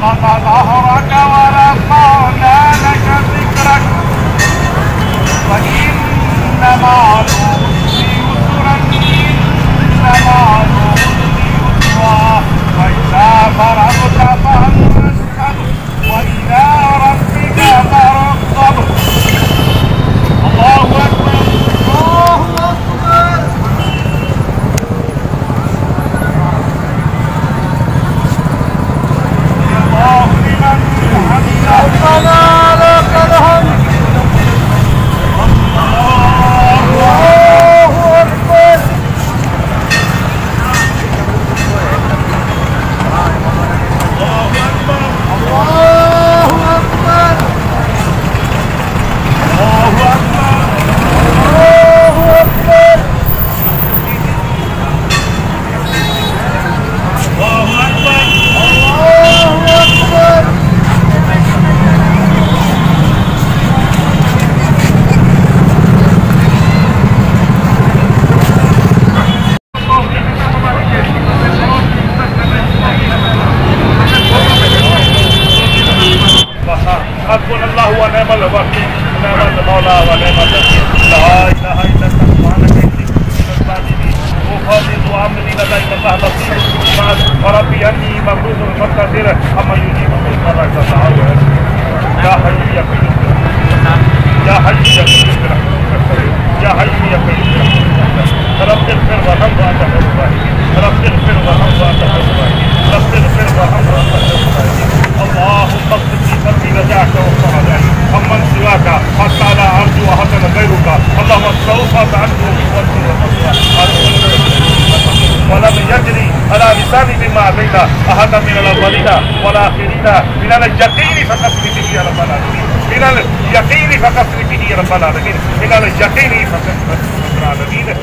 ظهرك ورفعنا لك ذكرك فإن مع العسر يسرا إن مع العسر يسرا فإذا فرغت فانصب وإلى ربك فارغب. الله أكبر الله أكبر. الله لمن حمده ربنا لك الحمد. حسبنا الله ونعم الوكيل نعم المولى ونعم النصير لا اله الا انت سبحانك اني كنت من الظالمين افوض امري اليك الله بصير وربي اني مغلوب فقدر اما يجيب مضطر اذا دعاه يا حي يا قيوم يا حي يا قيوم يا حي يا قيوم رب اغفر وارحم وانت خير الراحمين رب اغفر وارحم وانت خير الراحمين رب اغفر وارحم وانت خير الراحمين. اللهم اغفر لي قلبي رجعك وصعدك عمن سواك حتى لا ارجو احدا غيرك. اللهم توفى عنه ولم يجري على لساني بما عليك احدا من الاولين والاخرين من اليقين فكفر به يا رب العالمين من اليقين فكفر به يا رب العالمين من اليقين فكفر به يا رب العالمين.